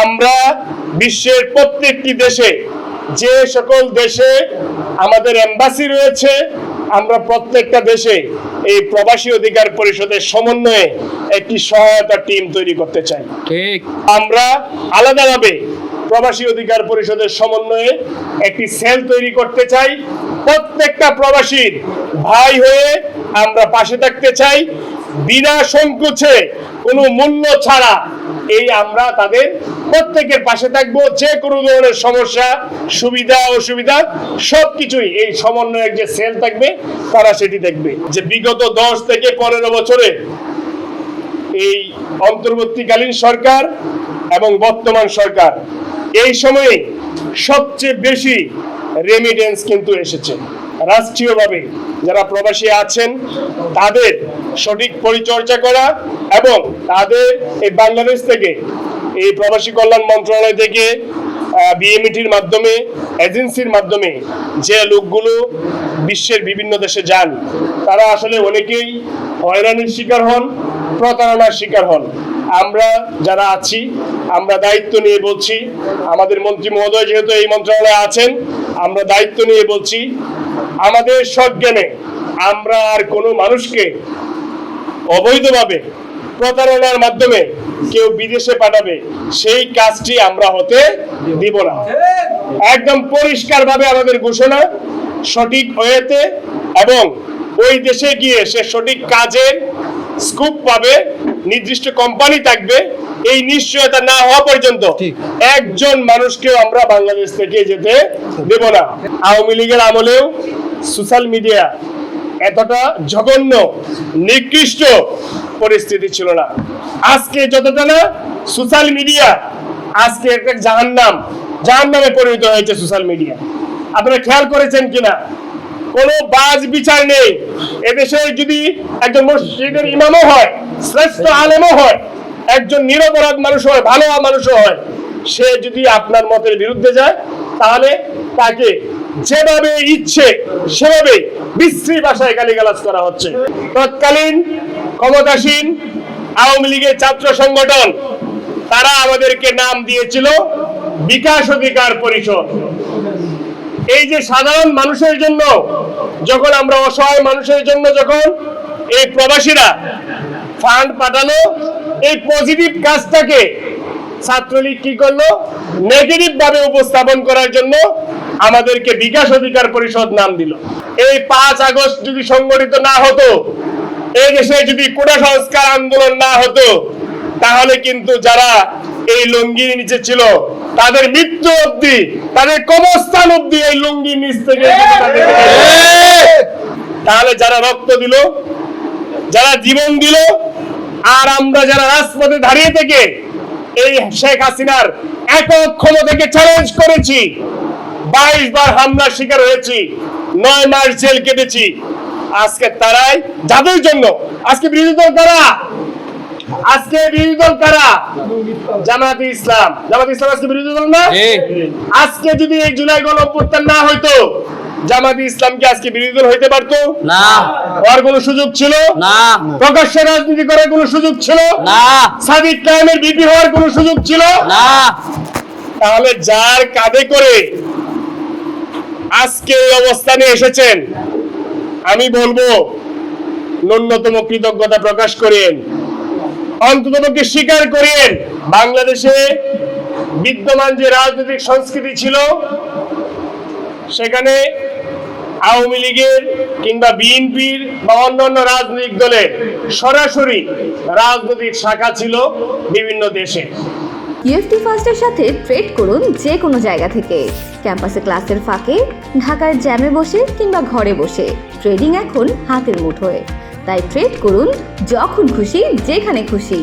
আমরা বিশ্বের প্রত্যেকটি দেশে, যে সকল দেশে আমাদের এম্বাসি রয়েছে, আমরা প্রত্যেকটা দেশে এই প্রবাসী অধিকার পরিষদের সমন্বয়ে একটি সহায়তা টিম তৈরি করতে চাই। ঠিক। আমরা আলাদাভাবে প্রবাসী অধিকার পরিষদের সমন্বয়ে একটি সেল তৈরি করতে চাই। প্রত্যেকটা প্রবাসীর ভাই হয়ে আমরা পাশে থাকতে চাই, বিনা সংকোচে, কোনো মূল্য ছাড়া এই আমরা তাদের প্রত্যেকের পাশে থাকবো। যে কোনো ধরনের সমস্যা, সুবিধা অসুবিধা সবকিছুই এই সমন্বয়ের যে সেল থাকবে তারা সেটি দেখবে। যে বিগত 10 থেকে 15 বছরে এই অন্তর্বর্তীকালীন সরকার এবং বর্তমান সরকার, এই সময়ে সবচেয়ে বেশি রেমিটেন্স কিন্তু এসেছে। রাষ্ট্রীয়ভাবে যারা প্রবাসী আছেন তাদের সঠিক পরিচর্যা করা এবং তাদের এই বাংলাদেশ থেকে, এই প্রবাসী কল্যাণ মন্ত্রণালয় থেকে, বিএমইটির মাধ্যমে, এজেন্সির মাধ্যমে যে লোকগুলো বিশ্বের বিভিন্ন দেশে যান, তারা আসলে অনেকেই হয়রানির শিকার হন, প্রতারণার শিকার হন। আমরা যারা আছি, আমরা দায়িত্ব নিয়ে বলছি, আমাদের মন্ত্রী মহোদয় যেহেতু এই মন্ত্রণালয়ে আছেন, আমরা দায়িত্ব নিয়ে বলছি, আমাদের সজ্ঞানে আমরা আর কোনো মানুষকে অবৈধভাবে প্রতারণার মাধ্যমে কেউ বিদেশে পাঠাবে সেই কাজটি আমরা হতে দিব না। একদম পরিষ্কারভাবে আমাদের ঘোষণা, সঠিক ওয়েতে, এবং ওই দেশে গিয়ে সে সঠিক কাজের স্কুপ পাবে, নির্দিষ্ট কোম্পানি থাকবে, এই নিশ্চয়তা না হওয়া পর্যন্ত একজন মানুষকেও আমরা বাংলাদেশ থেকে যেতে দেব না। আওয়ামী লীগের আমলেও সোশ্যাল মিডিয়া এতটা জঘন্য নিকৃষ্ট পরিস্থিতি ছিল না। আজকে যতটা না সোশ্যাল মিডিয়া আজকে একটা জাহান্নামে পরিণত হয়েছে সোশ্যাল মিডিয়া। আপনারা খেয়াল করেছেন কিনা? কোনো বাজ বিচার নেই এদেশে। যদি একজন মসজিদের ইমামও হয়, শ্রেষ্ঠ আলেমও হয়, একজন নিরপরাধ মানুষ হয়, ভালো মানুষও হয়, সে যদি আপনার মতের বিরুদ্ধে যায় তাহলে তাকে যেভাবে ইচ্ছে সেভাবে বিশ্রী ভাষায় গালিগালাজ করা হচ্ছে। তৎকালীন ক্ষমতাসীন আওয়ামী লীগের ছাত্র সংগঠন, তারা আমাদেরকে নাম দিয়েছিল বিকাশ অধিকার পরিষদ। এই যে সাধারণ মানুষের জন্য, যখন আমরা অসহায় মানুষের জন্য যখন এই প্রবাসীরা ফান্ড পাঠালো, এই পজিটিভ কাজটাকে ছাত্রলীগ কি করলো? নেগেটিভ ভাবে উপস্থাপন করার জন্য আমাদেরকে বিকাশ অধিকার পরিষদ নাম দিল। এই 5 আগস্ট যদি সংগঠিত না হতো, এই দেশে যদি কোটা সংস্কার আন্দোলন না হতো, তাহলে কিন্তু যারা এই লুঙ্গির নিচে ছিল তাদের মৃত্যু অবধি, তাদের কবরস্থান অবধি এই লুঙ্গির নিচ থেকে, তাহলে যারা রক্ত দিল, যারা জীবন দিল, আর আমরা যারা রাজপথে দাঁড়িয়ে থেকে এই শেখ হাসিনার একক ক্ষমতাকে চ্যালেঞ্জ করেছি, 22 বার হামলার শিকার হয়েছি, 9 মাস জেল কেটেছি, আজকে তারাই, যাদের জন্য আজকে বিরোধী দল কারা? আজকে বিরোধী দল কারা? জামায়াতে ইসলাম। জামায়াতে ইসলাম আজকে বিরোধী দল না? আজকে যদি এই জুলাই গণ অভ্যুত্থান না হইতো, জামায়াতে ইসলাম কি আজকে বিরোধী দল হইতে পারতো? না। হওয়ার কোনো সুযোগ ছিল না। প্রকাশ্যে রাজনীতি করার কোনো সুযোগ ছিল না। সাদিক কায়েমের বিপি হওয়ার কোনো সুযোগ ছিল না। তাহলে যার কাঁধে করে আজকে এই অবস্থানে এসেছেন, আমি বলবো ন্যূনতম কৃতজ্ঞতা প্রকাশ করেন, অন্ততপক্ষে স্বীকার করেন বাংলাদেশে বিদ্যমান যে রাজনৈতিক সংস্কৃতি ছিল, সেখানে আওয়ামী লীগের কিংবা বিএনপির বা অন্যান্য রাজনৈতিক দলের সরাসরি রাজনৈতিক শাখা ছিল বিভিন্ন দেশে। ইউএফটি ফার্স্টের সাথে ট্রেড করুন যে কোনো জায়গা থেকে। ক্যাম্পাসে ক্লাসের ফাঁকে, ঢাকার জ্যামে বসে কিংবা ঘরে বসে, ট্রেডিং এখন হাতের মুঠোয়। তাই ট্রেড করুন যখন খুশি, যেখানে খুশি।